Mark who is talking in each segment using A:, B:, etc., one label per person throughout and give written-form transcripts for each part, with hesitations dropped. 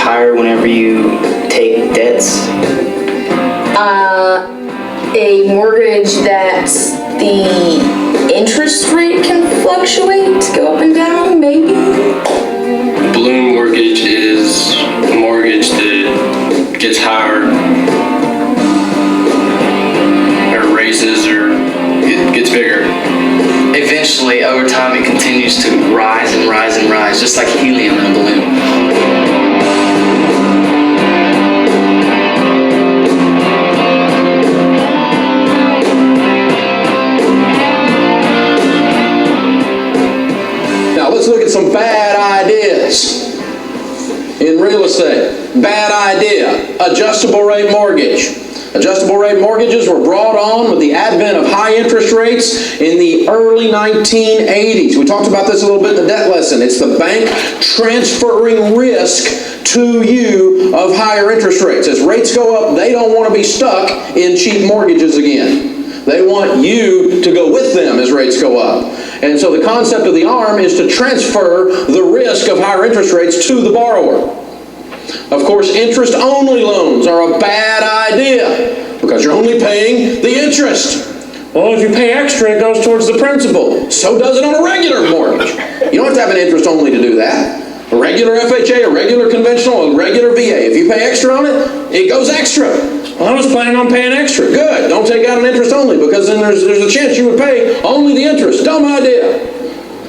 A: higher whenever you take debts?
B: A mortgage that the interest rate can fluctuate, go up and down, maybe?
C: Balloon mortgage is a mortgage that gets higher, or raises, or it gets bigger.
A: Eventually, over time, it continues to rise and rise and rise, just like helium in a balloon.
D: Now let's look at some bad ideas in real estate. Bad idea, adjustable rate mortgage. Adjustable rate mortgages were brought on with the advent of high interest rates in the early 1980s. We talked about this a little bit in the debt lesson. It's the bank transferring risk to you of higher interest rates. As rates go up, they don't want to be stuck in cheap mortgages again. They want you to go with them as rates go up. And so the concept of the ARM is to transfer the risk of higher interest rates to the borrower. Of course, interest-only loans are a bad idea because you're only paying the interest. Well, if you pay extra, it goes towards the principal. So does it on a regular mortgage. You don't have to have an interest-only to do that. A regular FHA, a regular conventional, a regular VA. If you pay extra on it, it goes extra. Well, I was planning on paying extra. Good. Don't take out an interest-only because then there's a chance you would pay only the interest. Dumb idea.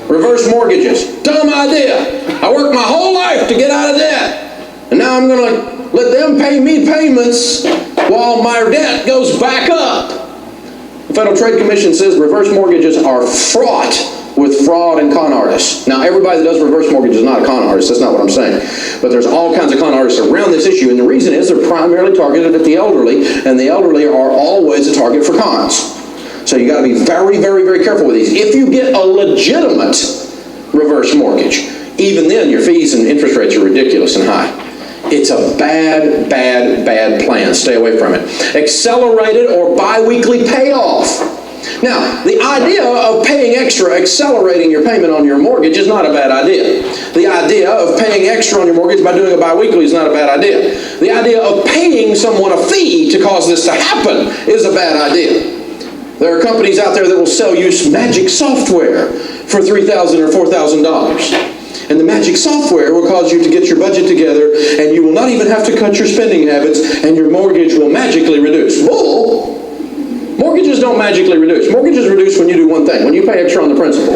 D: Reverse mortgages. Dumb idea. I worked my whole life to get out of debt. And now I'm going to let them pay me payments while my debt goes back up. The Federal Trade Commission says reverse mortgages are fraught with fraud and con artists. Now, everybody that does reverse mortgage is not a con artist. That's not what I'm saying. But there's all kinds of con artists around this issue. And the reason is they're primarily targeted at the elderly. And the elderly are always a target for cons. So you got to be very, very, very careful with these. If you get a legitimate reverse mortgage, even then your fees and interest rates are ridiculous and high. It's a bad, bad, bad plan. Stay away from it. Accelerated or biweekly payoff. Now, the idea of paying extra, accelerating your payment on your mortgage is not a bad idea. The idea of paying extra on your mortgage by doing a biweekly is not a bad idea. The idea of paying someone a fee to cause this to happen is a bad idea. There are companies out there that will sell you magic software for $3,000 or $4,000. And the magic software will cause you to get your budget together, and you will not even have to cut your spending habits, and your mortgage will magically reduce. Bull! Mortgages don't magically reduce. Mortgages reduce when you do one thing, when you pay extra on the principal.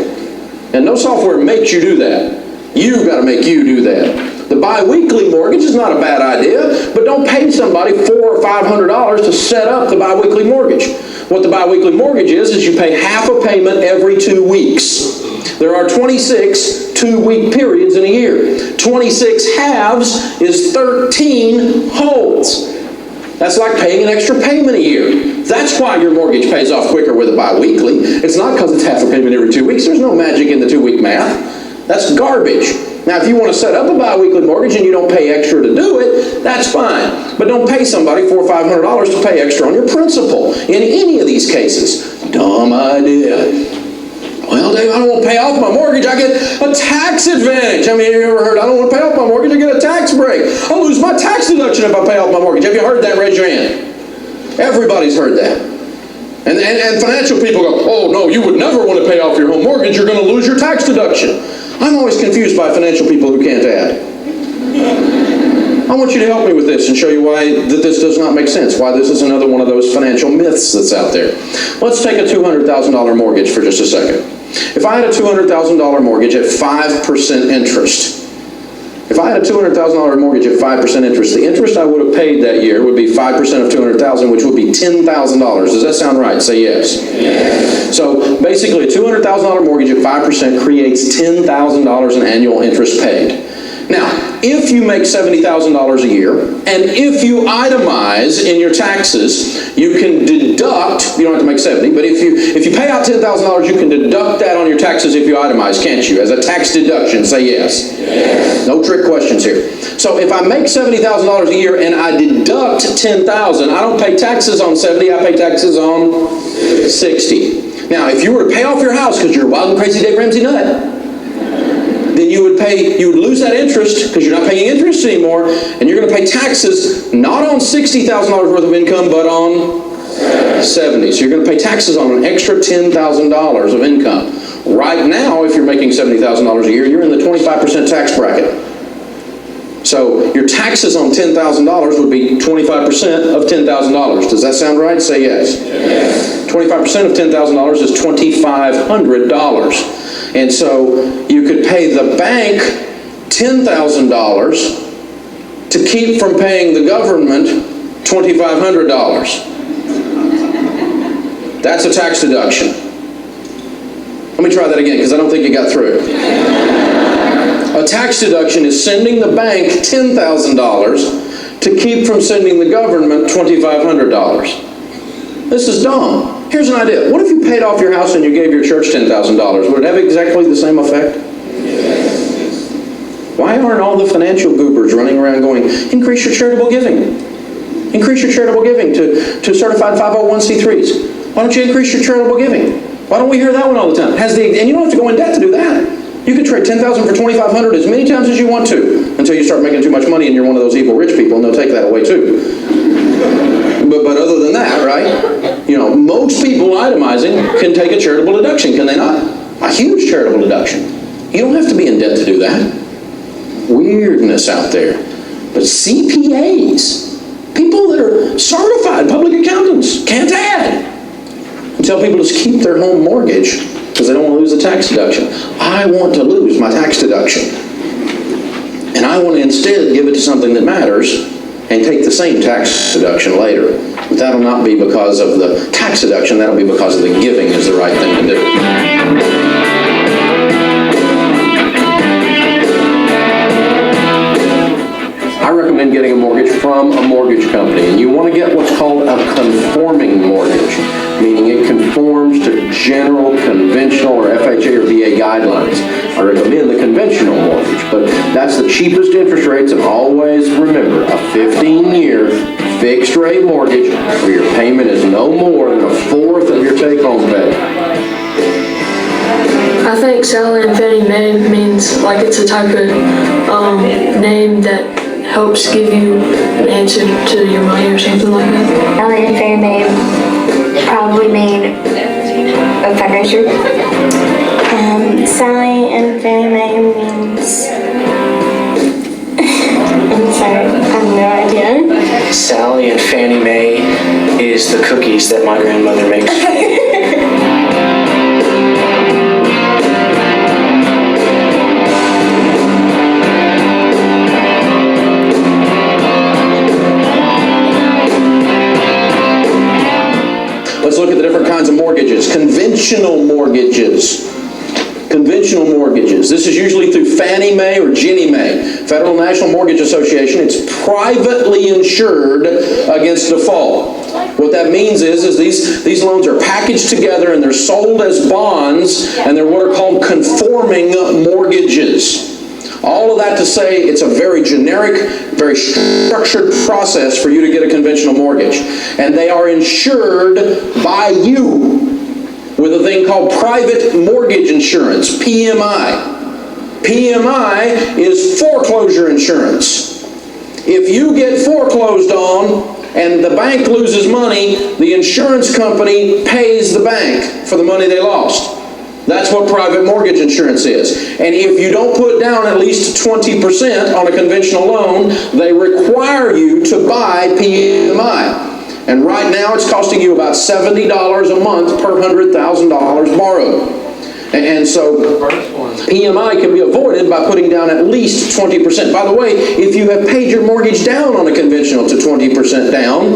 D: And no software makes you do that. You've got to make you do that. The biweekly mortgage is not a bad idea, but don't pay somebody $400 or $500 to set up the biweekly mortgage. What the biweekly mortgage is you pay half a payment every 2 weeks. There are 26 two-week periods in a year. 26 halves is 13 wholes. That's like paying an extra payment a year. That's why your mortgage pays off quicker with a biweekly. It's not because it's half a payment every 2 weeks. There's no magic in the 2-week math. That's garbage. Now, if you want to set up a biweekly mortgage and you don't pay extra to do it, that's fine. But don't pay somebody $400 or $500 to pay extra on your principal in any of these cases. Dumb idea. Well, Dave, I don't want to pay off my mortgage. I get a tax advantage. I mean, have you ever heard, I don't want to pay off my mortgage, I get a tax break. I'll lose my tax deduction if I pay off my mortgage. Have you heard that? Raise your hand. Everybody's heard that. And financial people go, oh, no, you would never want to pay off your home mortgage. You're going to lose your tax deduction. I'm always confused by financial people who can't add. I want you to help me with this and show you why that this does not make sense, why this is another one of those financial myths that's out there. Let's take a $200,000 mortgage for just a second. If I had a $200,000 mortgage at 5% interest, if I had a $200,000 mortgage at 5% interest, the interest I would have paid that year would be 5% of $200,000, which would be $10,000. Does that sound right? Say yes. Yes. So basically, a $200,000 mortgage at 5% creates $10,000 in annual interest paid. Now, if you make $70,000 a year, and if you itemize in your taxes, you can deduct, you don't have to make 70, but if you pay out $10,000, you can deduct that on your taxes if you itemize, can't you? As a tax deduction, say yes. Yes. No trick questions here. So if I make $70,000 a year and I deduct $10,000, I don't pay taxes on 70, I pay taxes on 60. Now, if you were to pay off your house because you're a wild and crazy Dave Ramsey nut, then you would lose that interest because you're not paying interest anymore, and you're going to pay taxes not on $60,000 worth of income, but on 70. So you're going to pay taxes on an extra $10,000 of income. Right now, if you're making $70,000 a year, you're in the 25% tax bracket. So your taxes on $10,000 would be 25% of $10,000. Does that sound right? Say yes. 25% of $10,000 is $2,500. And so you could pay the bank $10,000 to keep from paying the government $2,500. That's a tax deduction. Let me try that again because I don't think you got through. A tax deduction is sending the bank $10,000 to keep from sending the government $2,500. This is dumb. Here's an idea. What if you paid off your house and you gave your church $10,000? Would it have exactly the same effect? Why aren't all the financial goobers running around going, increase your charitable giving? Increase your charitable giving to certified 501c3s. Why don't you increase your charitable giving? Why don't we hear that one all the time? And you don't have to go in debt to do that. You can trade $10,000 for $2,500 as many times as you want to until you start making too much money and you're one of those evil rich people and they'll take that away too. But other than that, right? Most people itemizing can take a charitable deduction, can they not? A huge charitable deduction. You don't have to be in debt to do that. Weirdness out there. But CPAs, people that are certified public accountants, can't add. And tell people to just keep their home mortgage because they don't want to lose the tax deduction. I want to lose my tax deduction. And I want to instead give it to something that matters and take the same tax deduction later. But that'll not be because of the tax deduction, that'll be because of the giving is the right thing to do. I recommend getting a mortgage from a mortgage company, and you want to get what's called a conforming mortgage, meaning it conforms to general, conventional, or FHA or VA guidelines. I recommend the conventional mortgage, but that's the cheapest interest rates, and always remember, a 15-year fixed rate mortgage where your payment is no more than a fourth of your take-home pay.
E: I think Sally and Fannie Mae means like it's a type of name that helps give you an answer to your money or something like that.
F: Sally and Fannie Mae probably mean a financial. Sally and Fannie Mae means. I'm sorry, I have no idea.
A: Sally and Fannie Mae is the cookies that my grandmother makes.
D: Let's look at the different kinds of mortgages. Conventional mortgages. Conventional mortgages. This is usually through Fannie Mae or Ginnie Mae, Federal National Mortgage Association. It's privately insured against default. What that means is these loans are packaged together and they're sold as bonds, and they're what are called conforming mortgages. All of that to say it's a very generic, very structured process for you to get a conventional mortgage. And they are insured by you with a thing called private mortgage insurance, PMI. PMI is foreclosure insurance. If you get foreclosed on and the bank loses money, the insurance company pays the bank for the money they lost. That's what private mortgage insurance is. And if you don't put down at least 20% on a conventional loan, they require you to buy PMI. And right now it's costing you about $70 a month per $100,000 borrowed. And so PMI can be avoided by putting down at least 20%. By the way, if you have paid your mortgage down on a conventional to 20% down,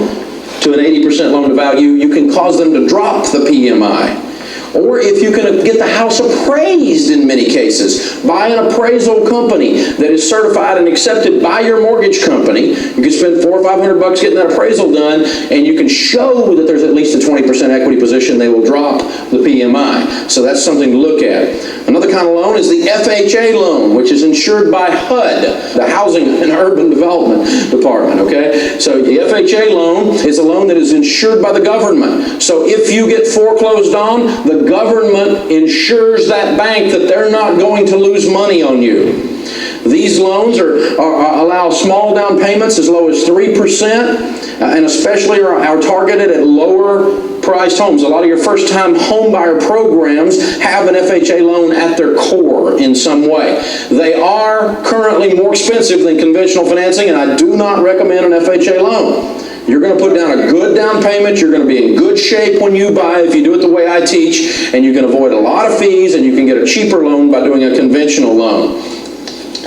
D: to an 80% loan to value, you can cause them to drop the PMI. Or if you can get the house appraised in many cases by an appraisal company that is certified and accepted by your mortgage company, you can spend $400 or $500 getting that appraisal done, and you can show that there's at least a 20% equity position, they will drop the PMI. So that's something to look at. Another kind of loan is the FHA loan, which is insured by HUD, the Housing and Urban Development Department, okay? So the FHA loan is a loan that is insured by the government. So if you get foreclosed on, the the government insures that bank that they're not going to lose money on you. These loans allow small down payments as low as 3%, and especially are targeted at lower priced homes. A lot of your first time home buyer programs have an FHA loan at their core in some way. They are currently more expensive than conventional financing, and I do not recommend an FHA loan. You're going to put down a good down payment, you're going to be in good shape when you buy if you do it the way I teach, and you can avoid a lot of fees, and you can get a cheaper loan by doing a conventional loan.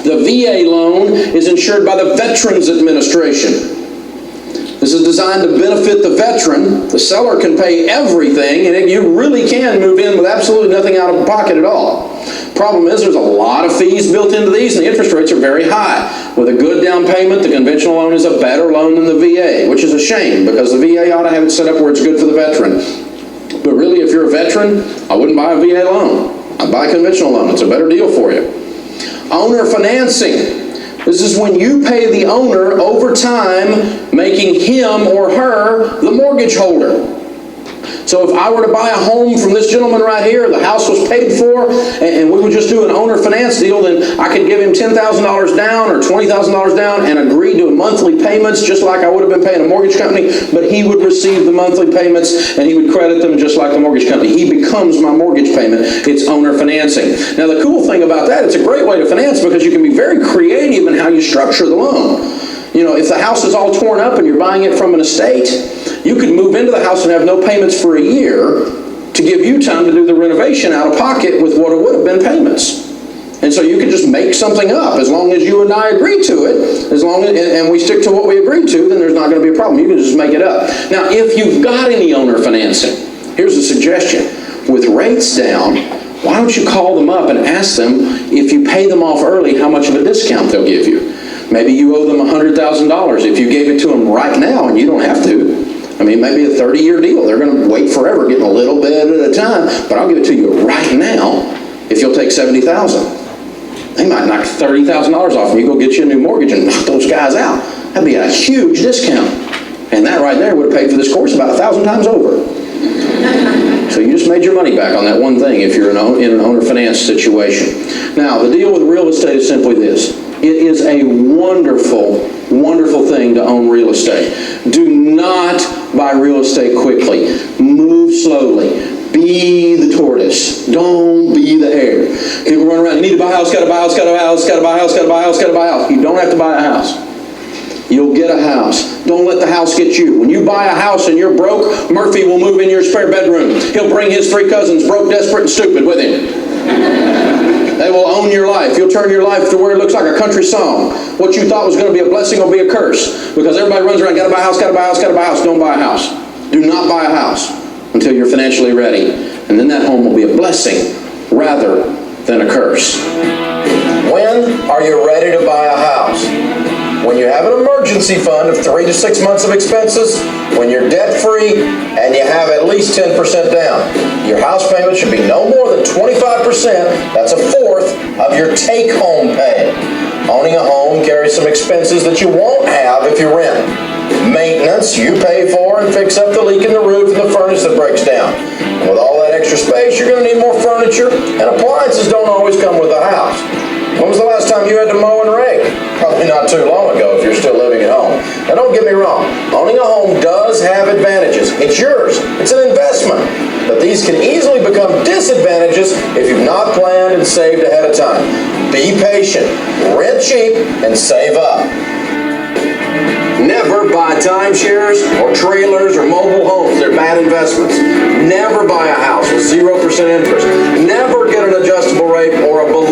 D: The VA loan is insured by the Veterans Administration. This is designed to benefit the veteran. The seller can pay everything, and you really can move in with absolutely nothing out of pocket at all. Problem is, there's a lot of fees built into these, and the interest rates are very high. With a good down payment, the conventional loan is a better loan than the VA, which is a shame, because the VA ought to have it set up where it's good for the veteran. But really, if you're a veteran, I wouldn't buy a VA loan. I'd buy a conventional loan. It's a better deal for you. Owner financing. This is when you pay the owner over time, making him or her the mortgage holder. So if I were to buy a home from this gentleman right here, the house was paid for, and we would just do an owner finance deal, then I could give him $10,000 down or $20,000 down and agree to monthly payments just like I would have been paying a mortgage company, but he would receive the monthly payments and he would credit them just like the mortgage company. He becomes my mortgage payment. It's owner financing. Now the cool thing about that, it's a great way to finance because you can be very creative in how you structure the loan. You know, if the house is all torn up and you're buying it from an estate, you could move into the house and have no payments for a year to give you time to do the renovation out of pocket with what it would have been payments. And so you could just make something up as long as you and I agree to it, and we stick to what we agreed to, then there's not going to be a problem. You can just make it up. Now, if you've got any owner financing, here's a suggestion. With rates down, why don't you call them up and ask them if you pay them off early, how much of a discount they'll give you? Maybe you owe them $100,000 if you gave it to them right now, and you don't have to. I mean, maybe a 30-year deal. They're going to wait forever, getting a little bit at a time, but I'll give it to you right now if you'll take $70,000. They might knock $30,000 off and you go get you a new mortgage and knock those guys out. That'd be a huge discount. And that right there would have paid for this course about 1,000 times over. So you just made your money back on that one thing if you're in an owner finance situation. Now, the deal with real estate is simply this. It is a wonderful, wonderful thing to own real estate. Do not buy real estate quickly. Move slowly. Be the tortoise. Don't be the hare. People run around, you need to buy a house, gotta buy a house, gotta buy a house, gotta buy a house, gotta buy a house, gotta buy a house. You don't have to buy a house. You'll get a house. Don't let the house get you. When you buy a house and you're broke, Murphy will move in your spare bedroom. He'll bring his 3 cousins, broke, desperate, and stupid, with him. They will own your life. You'll turn your life to where it looks like a country song. What you thought was going to be a blessing will be a curse. Because everybody runs around, gotta buy a house, gotta buy a house, gotta buy a house. Don't buy a house. Do not buy a house until you're financially ready. And then that home will be a blessing rather than a curse. When are you ready to buy a house? When you have an emergency fund of 3 to 6 months of expenses, when you're debt-free, and you have at least 10% down. Your house payment should be no more than 25%, that's a fourth, of your take-home pay. Owning a home carries some expenses that you won't have if you rent. Maintenance, you pay for and fix up the leak in the roof and the furnace that breaks down. And with all that extra space, you're going to need more furniture, and appliances don't always come with a house. When was the last time you had to mow and rake? Probably not too long ago if you're still living at home. Now don't get me wrong, owning a home does have advantages. It's yours, it's an investment. But these can easily become disadvantages if you've not planned and saved ahead of time. Be patient, rent cheap, and save up. Never buy timeshares or trailers or mobile homes. They're bad investments. Never buy a house with 0% interest. Never get an adjustable rate or a balloon